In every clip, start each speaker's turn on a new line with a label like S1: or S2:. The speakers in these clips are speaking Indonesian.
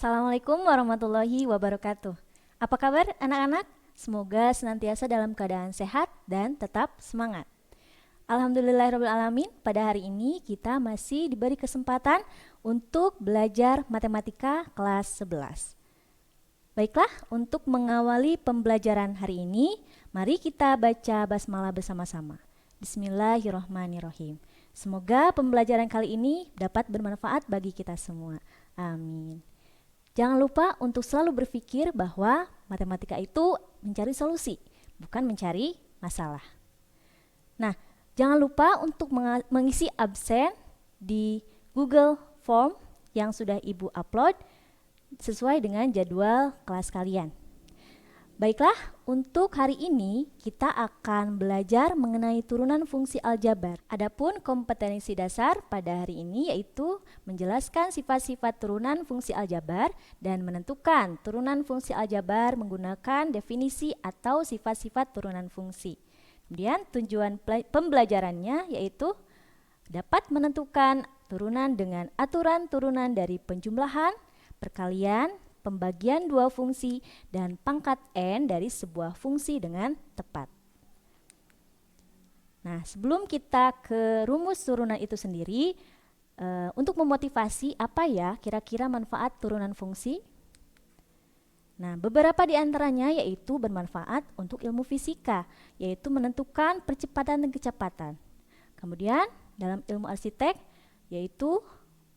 S1: Assalamualaikum warahmatullahi wabarakatuh. Apa kabar anak-anak? Semoga senantiasa dalam keadaan sehat dan tetap semangat. Alhamdulillahirrahmanirrahim, pada hari ini kita masih diberi kesempatan untuk belajar matematika kelas 11. Baiklah, untuk mengawali pembelajaran hari ini, mari kita baca basmalah bersama-sama. Bismillahirrahmanirrahim. Semoga pembelajaran kali ini dapat bermanfaat bagi kita semua. Amin. Jangan lupa untuk selalu berpikir bahwa matematika itu mencari solusi, bukan mencari masalah. Nah, jangan lupa untuk mengisi absen di Google Form yang sudah Ibu upload sesuai dengan jadwal kelas kalian. Baiklah, untuk hari ini kita akan belajar mengenai turunan fungsi aljabar. Adapun kompetensi dasar pada hari ini yaitu menjelaskan sifat-sifat turunan fungsi aljabar dan menentukan turunan fungsi aljabar menggunakan definisi atau sifat-sifat turunan fungsi. Kemudian tujuan pembelajarannya yaitu dapat menentukan turunan dengan aturan turunan dari penjumlahan, perkalian, pembagian dua fungsi, dan pangkat n dari sebuah fungsi dengan tepat. Nah, sebelum kita ke rumus turunan itu sendiri, untuk memotivasi apa ya kira-kira manfaat turunan fungsi? Nah, beberapa di antaranya yaitu bermanfaat untuk ilmu fisika, yaitu menentukan percepatan dan kecepatan. Kemudian dalam ilmu arsitek, yaitu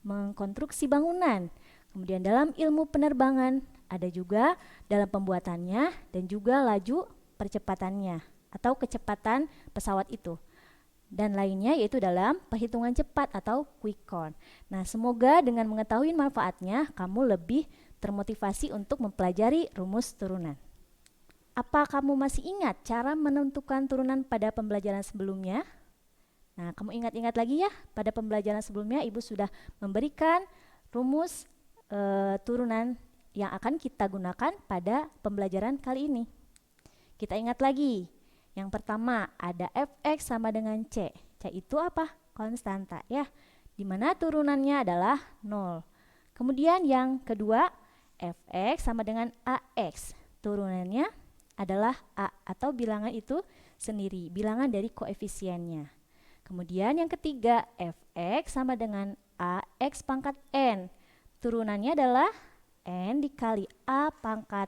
S1: mengkonstruksi bangunan. Kemudian dalam ilmu penerbangan ada juga dalam pembuatannya dan juga laju percepatannya atau kecepatan pesawat itu. Dan lainnya yaitu dalam perhitungan cepat atau quick count. Nah, semoga dengan mengetahui manfaatnya kamu lebih termotivasi untuk mempelajari rumus turunan. Apa kamu masih ingat cara menentukan turunan pada pembelajaran sebelumnya? Nah, kamu ingat-ingat lagi ya, pada pembelajaran sebelumnya Ibu sudah memberikan rumus turunan yang akan kita gunakan pada pembelajaran kali ini. Kita ingat lagi. Yang pertama ada fx sama dengan c. C itu apa? Konstanta ya. Dimana turunannya adalah 0. Kemudian yang kedua fx sama dengan ax. Turunannya adalah a atau bilangan itu sendiri, bilangan dari koefisiennya. Kemudian yang ketiga fx sama dengan ax pangkat n. Turunannya adalah n dikali a pangkat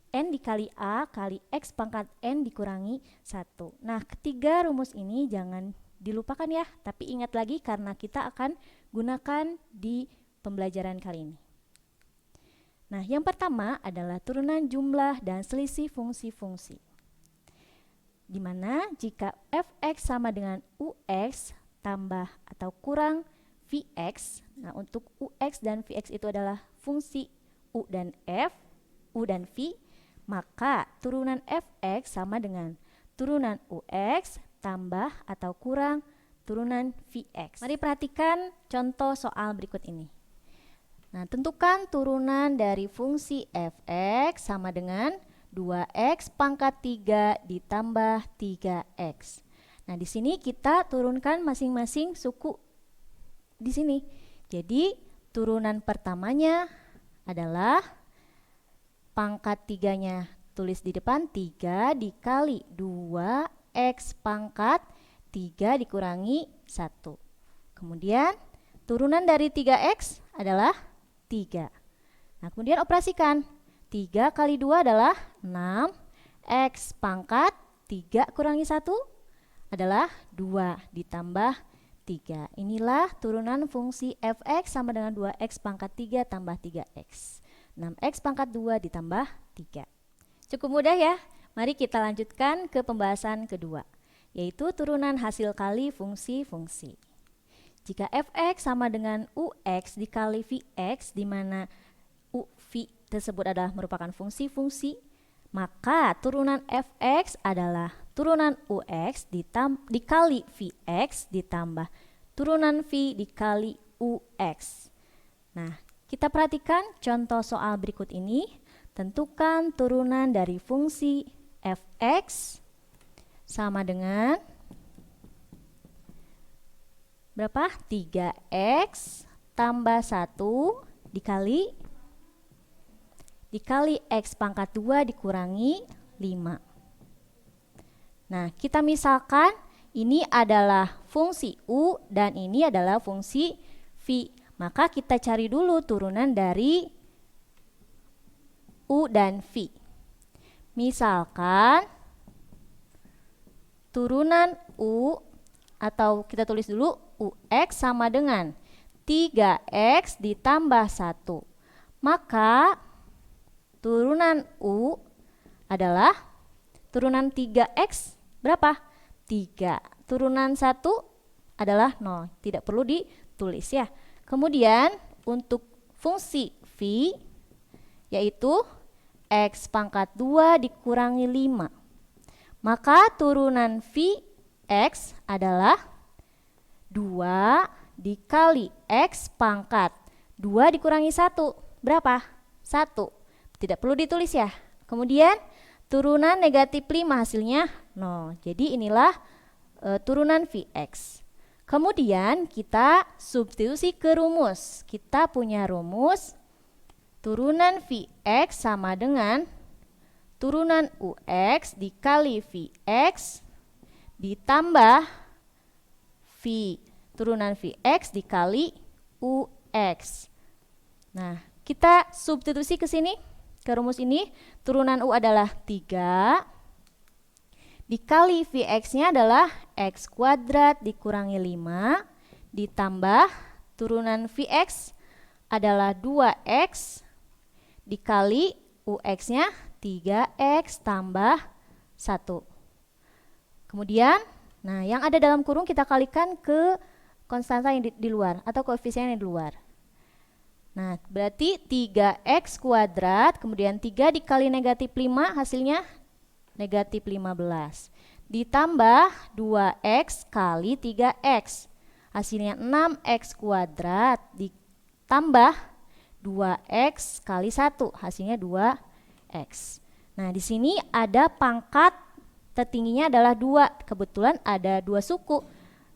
S1: n dikali a kali x pangkat n dikurangi 1. Nah, ketiga rumus ini jangan dilupakan ya, tapi ingat lagi karena kita akan gunakan di pembelajaran kali ini. Nah, yang pertama adalah turunan jumlah dan selisih fungsi-fungsi. Di mana jika fx sama dengan ux tambah atau kurang Vx, nah untuk Ux dan Vx itu adalah fungsi U dan F, U dan V, maka turunan Fx sama dengan turunan Ux tambah atau kurang turunan Vx. Mari perhatikan contoh soal berikut ini. Nah, tentukan turunan dari fungsi Fx sama dengan 2x pangkat 3 ditambah 3x. Nah, di sini kita turunkan masing-masing suku di sini. Jadi turunan pertamanya adalah pangkat 3-nya tulis di depan 3 dikali 2x pangkat 3 dikurangi 1. Kemudian turunan dari 3x adalah 3. Nah, kemudian operasikan 3 kali 2 adalah 6, x pangkat 3 kurangi 1 adalah 2 ditambah 3. Inilah turunan fungsi fx sama dengan 2x pangkat 3 tambah 3x. 6x pangkat 2 ditambah 3. Cukup mudah ya. Mari kita lanjutkan ke pembahasan kedua, yaitu turunan hasil kali fungsi-fungsi. Jika fx sama dengan ux dikali vx, di mana u, v tersebut adalah merupakan fungsi-fungsi, maka turunan fx adalah turunan ux dikali vx ditambah turunan v dikali ux. Nah, kita perhatikan contoh soal berikut ini. Tentukan turunan dari fungsi fx sama dengan berapa? 3x tambah 1 dikali dikali X pangkat 2 dikurangi 5. Nah, kita misalkan ini adalah fungsi U dan ini adalah fungsi V. Maka kita cari dulu turunan dari U dan V. Misalkan turunan U, atau kita tulis dulu UX sama dengan 3X ditambah 1. Maka turunan U adalah turunan 3X berapa? 3. Turunan 1 adalah 0. Tidak perlu ditulis ya. Kemudian untuk fungsi V yaitu X pangkat 2 dikurangi 5. Maka turunan Vx adalah 2 dikali X pangkat 2 dikurangi 1. Berapa? 1. Tidak perlu ditulis ya. Kemudian turunan negatif 5 hasilnya 0. Jadi inilah turunan Vx. Kemudian kita substitusi ke rumus. Kita punya rumus turunan Vx sama dengan turunan Ux dikali Vx ditambah V turunan Vx dikali Ux. Nah, kita substitusi ke sini, ke rumus ini. Turunan U adalah 3 dikali Vx-nya adalah X kuadrat dikurangi 5 ditambah turunan Vx adalah 2X dikali Ux-nya 3X tambah 1. Kemudian, nah yang ada dalam kurung kita kalikan ke konstanta yang di luar atau koefisien yang di luar. Nah, berarti 3X kuadrat, kemudian 3 dikali negatif 5 hasilnya negatif 15. Ditambah 2X kali 3X. Hasilnya 6X kuadrat ditambah 2X kali 1. Hasilnya 2X. Nah, di sini ada pangkat tertingginya adalah 2. Kebetulan ada 2 suku.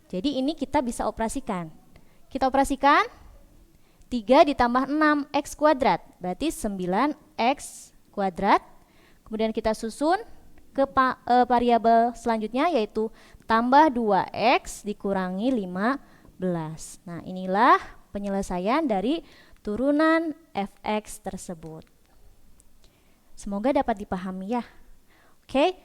S1: Jadi ini kita bisa operasikan. Kita operasikan 3 ditambah 6X kuadrat. Berarti 9X kuadrat. Kemudian kita susun ke variabel selanjutnya yaitu tambah 2X dikurangi 15. Nah, inilah penyelesaian dari turunan Fx tersebut. Semoga dapat dipahami ya. Oke.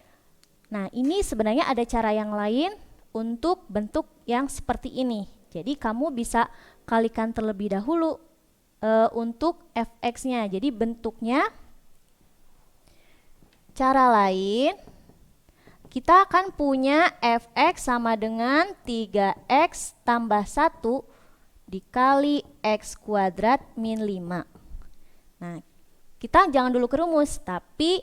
S1: Nah, ini sebenarnya ada cara yang lain untuk bentuk yang seperti ini. Jadi kamu bisa kalikan terlebih dahulu untuk Fx-nya. Jadi bentuknya cara lain, kita akan punya Fx sama dengan 3X tambah 1 dikali X kuadrat min 5. Nah, kita jangan dulu ke rumus, tapi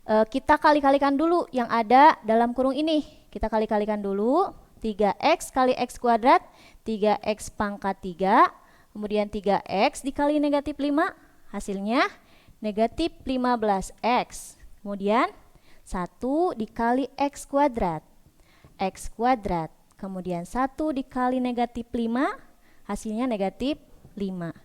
S1: kita kali-kalikan dulu yang ada dalam kurung ini. Kita kali-kalikan dulu, 3X kali X kuadrat, 3X pangkat 3, kemudian 3X dikali negatif 5, hasilnya negatif 15X. Kemudian 1 dikali X kuadrat, X kuadrat, kemudian 1 dikali negatif 5, hasilnya negatif 5.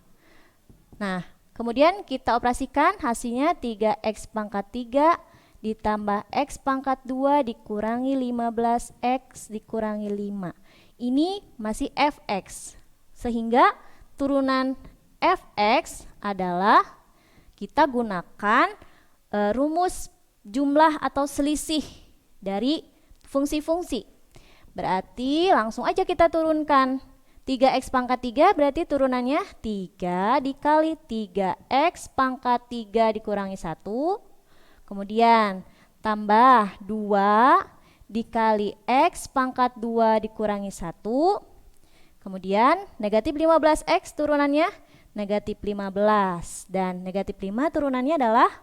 S1: Nah, kemudian kita operasikan hasilnya 3X pangkat 3 ditambah X pangkat 2 dikurangi 15X dikurangi 5. Ini masih Fx, sehingga turunan Fx adalah kita gunakan rumus jumlah atau selisih dari fungsi-fungsi. Berarti langsung aja kita turunkan 3X pangkat 3 berarti turunannya 3 dikali 3X pangkat 3 dikurangi 1. Kemudian tambah 2 dikali X pangkat 2 dikurangi 1. Kemudian negatif 15X turunannya negatif 15. Dan negatif 5 turunannya adalah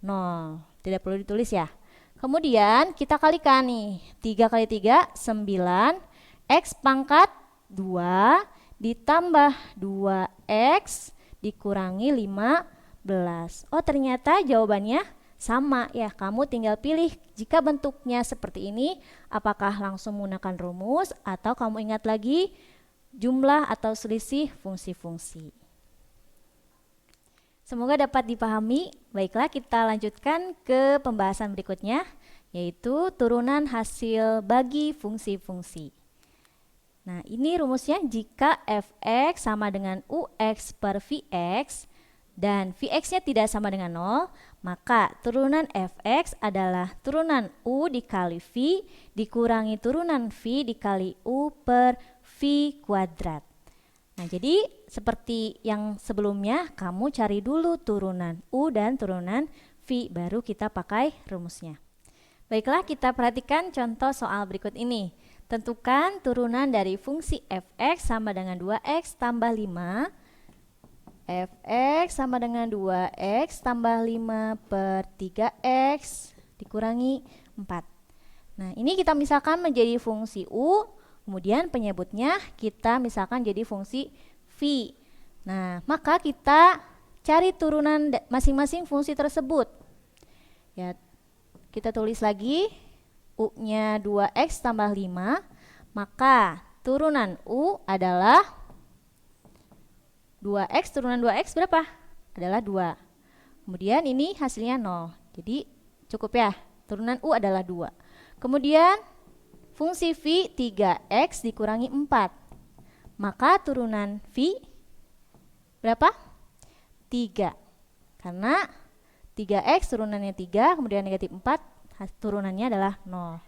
S1: 0. Tidak perlu ditulis ya. Kemudian kita kalikan nih. 3 kali 3, 9. X pangkat 2 ditambah 2X dikurangi 15. Oh, ternyata jawabannya sama ya. Kamu tinggal pilih jika bentuknya seperti ini, apakah langsung menggunakan rumus atau kamu ingat lagi jumlah atau selisih fungsi-fungsi. Semoga dapat dipahami. Baiklah, kita lanjutkan ke pembahasan berikutnya, yaitu turunan hasil bagi fungsi-fungsi. Nah, ini rumusnya jika fx sama dengan ux per vx dan vx-nya tidak sama dengan 0, maka turunan fx adalah turunan u dikali v dikurangi turunan v dikali u per v kuadrat. Nah, jadi seperti yang sebelumnya, kamu cari dulu turunan u dan turunan v, baru kita pakai rumusnya. Baiklah, kita perhatikan contoh soal berikut ini. Tentukan turunan dari fungsi fx sama dengan 2x tambah 5. Fx sama dengan 2x tambah 5 per 3x dikurangi 4. Nah, ini kita misalkan menjadi fungsi u, kemudian penyebutnya kita misalkan jadi fungsi v. Nah, maka kita cari turunan masing-masing fungsi tersebut. Ya, kita tulis lagi. U-nya 2x tambah 5, maka turunan U adalah 2x, turunan 2x berapa? Adalah 2. Kemudian ini hasilnya 0. Jadi cukup ya, turunan U adalah 2. Kemudian fungsi V 3x dikurangi 4. Maka turunan V berapa? 3. Karena 3x turunannya 3, kemudian negatif 4, turunannya adalah 0.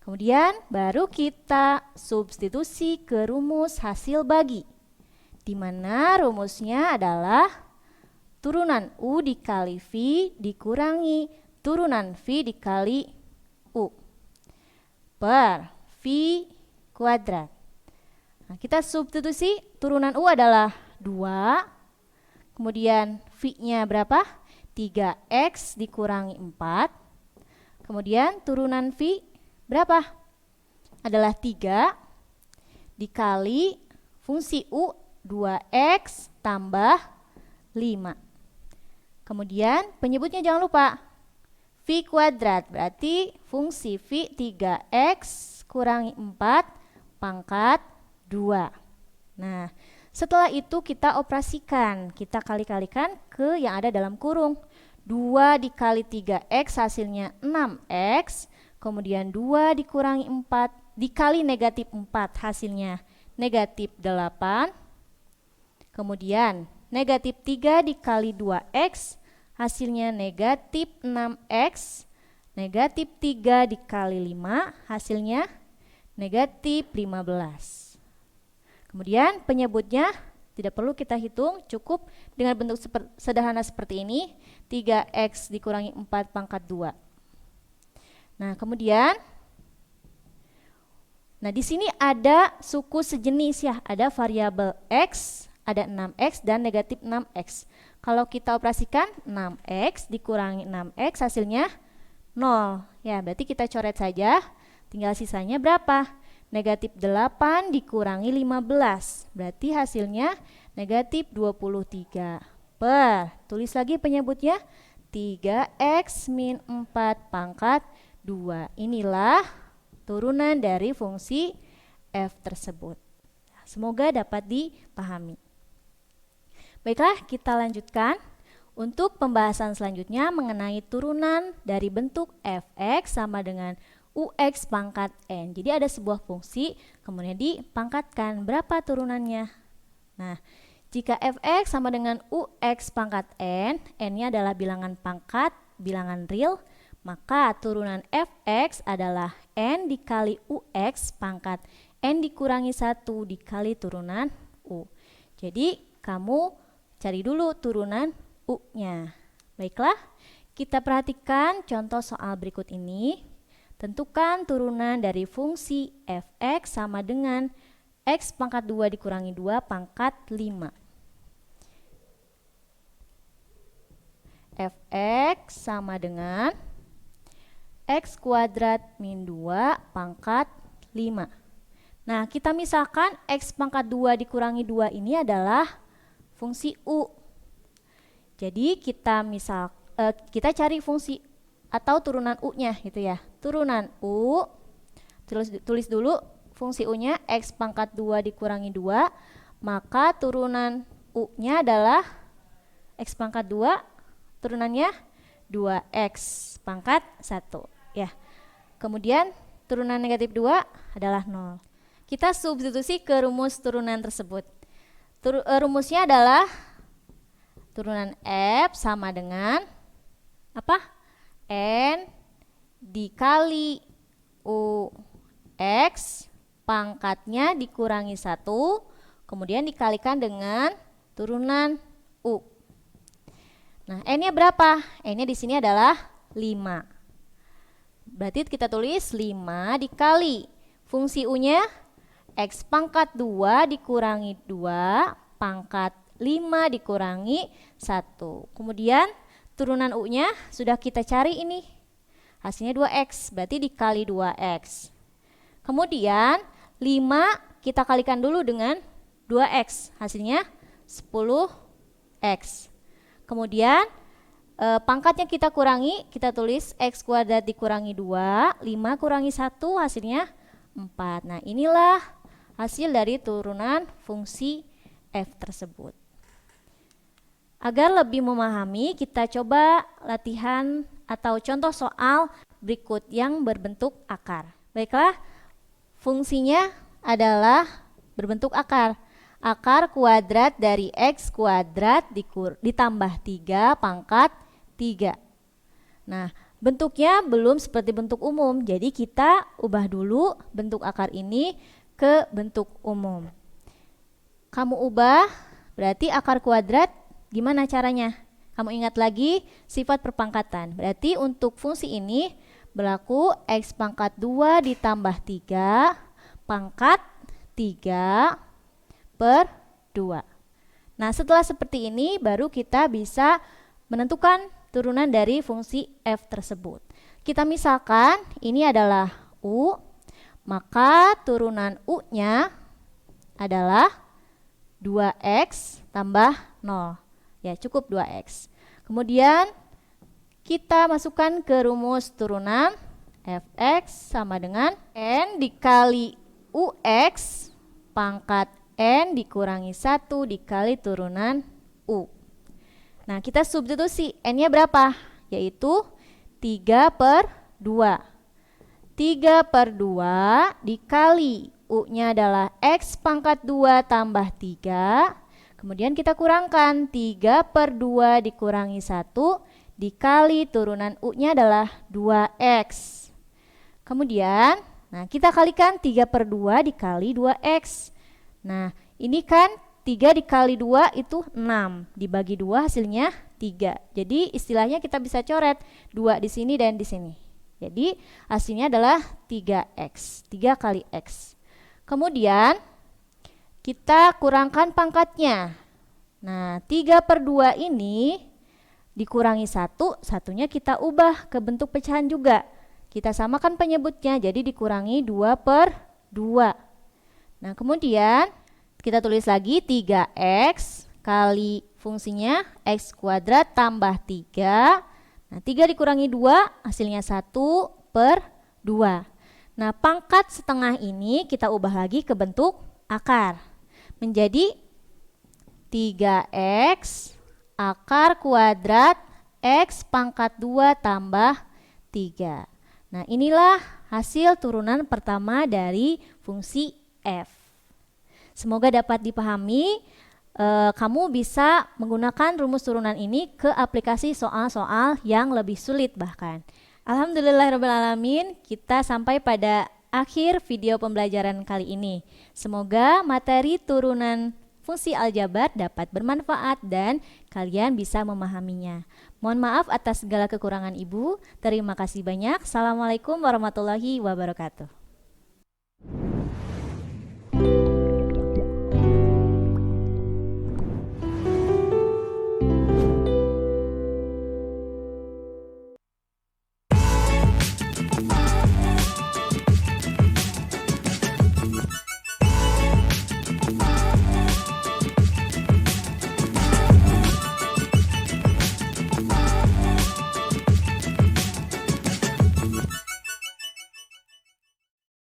S1: Kemudian baru kita substitusi ke rumus hasil bagi, di mana rumusnya adalah turunan U dikali V dikurangi turunan V dikali U per V kuadrat. Nah, kita substitusi, turunan U adalah 2, kemudian V-nya berapa? 3x dikurangi 4. Kemudian turunan V berapa? Adalah 3 dikali fungsi U 2x tambah 5. Kemudian penyebutnya jangan lupa V kuadrat, berarti fungsi V 3x kurangi 4 pangkat 2. Nah, setelah itu kita operasikan, kita kali-kalikan ke yang ada dalam kurung. 2 dikali 3x hasilnya 6x, kemudian 2 dikurangi 4 dikali negatif 4 hasilnya negatif 8, kemudian negatif 3 dikali 2x hasilnya negatif 6x, negatif 3 dikali 5 hasilnya negatif 15. Kemudian penyebutnya tidak perlu kita hitung, cukup dengan bentuk sederhana seperti ini, 3x dikurangi 4 pangkat 2. Nah, kemudian, di sini ada suku sejenis ya, ada variabel x, ada 6x dan negatif 6x. Kalau kita operasikan 6x dikurangi 6x hasilnya 0. Ya, berarti kita coret saja, tinggal sisanya berapa? Negatif 8 dikurangi 15, berarti hasilnya negatif 23 per, tulis lagi penyebutnya, 3x min 4 pangkat 2. Inilah turunan dari fungsi f tersebut. Semoga dapat dipahami. Baiklah, kita lanjutkan untuk pembahasan selanjutnya mengenai turunan dari bentuk fx sama dengan ux pangkat n. Jadi ada sebuah fungsi, kemudian dipangkatkan, berapa turunannya? Nah, jika fx sama dengan ux pangkat n, n-nya adalah bilangan pangkat, bilangan real, maka turunan fx adalah n dikali ux pangkat n dikurangi 1 dikali turunan u. Jadi kamu cari dulu turunan u-nya. Baiklah, kita perhatikan contoh soal berikut ini. Tentukan turunan dari fungsi fx sama dengan x pangkat 2 dikurangi 2 pangkat 5. Fx sama dengan x kuadrat min 2 pangkat 5. Nah, kita misalkan x pangkat 2 dikurangi 2 ini adalah fungsi u. Jadi kita cari fungsi atau turunan u-nya gitu ya. Turunan u, tulis dulu fungsi u-nya x pangkat 2 dikurangi 2, maka turunan u-nya adalah X pangkat 2 turunannya 2X pangkat 1 ya. Kemudian turunan negatif 2 adalah 0. Kita substitusi ke rumus turunan tersebut. Rumusnya adalah turunan F sama dengan apa? N dikali UX pangkatnya dikurangi 1, kemudian dikalikan dengan turunan U. Nah, N-nya berapa? N-nya di sini adalah 5. Berarti kita tulis 5 dikali fungsi U-nya X pangkat 2 dikurangi 2 pangkat 5 dikurangi 1. Kemudian turunan U-nya sudah kita cari ini. Hasilnya 2X, berarti dikali 2X. Kemudian 5 kita kalikan dulu dengan 2X, hasilnya 10X. Kemudian pangkatnya kita kurangi, kita tulis X kuadrat dikurangi 2, 5 kurangi 1 hasilnya 4. Nah, inilah hasil dari turunan fungsi F tersebut. Agar lebih memahami, kita coba latihan atau contoh soal berikut yang berbentuk akar. Baiklah, fungsinya adalah berbentuk akar. Akar kuadrat dari X kuadrat ditambah 3 pangkat 3. Nah, bentuknya belum seperti bentuk umum, jadi kita ubah dulu bentuk akar ini ke bentuk umum. Kamu ubah, berarti akar kuadrat gimana caranya? Kamu ingat lagi sifat perpangkatan. Berarti untuk fungsi ini berlaku X pangkat 2 ditambah 3 pangkat 3 per 2. Nah, setelah seperti ini baru kita bisa menentukan turunan dari fungsi F tersebut. Kita misalkan ini adalah U, maka turunan U-nya adalah 2X tambah 0. Ya, cukup 2X. Kemudian kita masukkan ke rumus turunan Fx sama dengan N dikali UX pangkat N dikurangi 1 dikali turunan U. Nah, kita substitusi. N-nya berapa? Yaitu 3 per 2. 3 per 2 dikali U-nya adalah X pangkat 2 tambah 3. Kemudian kita kurangkan 3 per 2 dikurangi 1 dikali turunan U-nya adalah 2X. Kemudian, nah kita kalikan 3 per 2 dikali 2X. Nah, ini kan 3 dikali 2 itu 6. Dibagi 2 hasilnya 3. Jadi istilahnya kita bisa coret 2 di sini dan di sini. Jadi hasilnya adalah 3X. 3 kali X. Kemudian kita kurangkan pangkatnya. Nah, 3 per 2 ini dikurangi 1, satunya kita ubah ke bentuk pecahan juga. Kita samakan penyebutnya, jadi dikurangi 2 per 2. Nah, kemudian kita tulis lagi 3X kali fungsinya X kuadrat tambah 3. Nah, 3 dikurangi 2 hasilnya 1 per 2. Nah, pangkat setengah ini kita ubah lagi ke bentuk akar. Menjadi 3X akar kuadrat X pangkat 2 tambah 3. Nah, inilah hasil turunan pertama dari fungsi F. Semoga dapat dipahami. Kamu bisa menggunakan rumus turunan ini ke aplikasi soal-soal yang lebih sulit bahkan. Alhamdulillahirrahmanirrahim, kita sampai pada akhir video pembelajaran kali ini. Semoga materi turunan fungsi aljabar dapat bermanfaat dan kalian bisa memahaminya. Mohon maaf atas segala kekurangan Ibu. Terima kasih banyak. Assalamualaikum warahmatullahi wabarakatuh.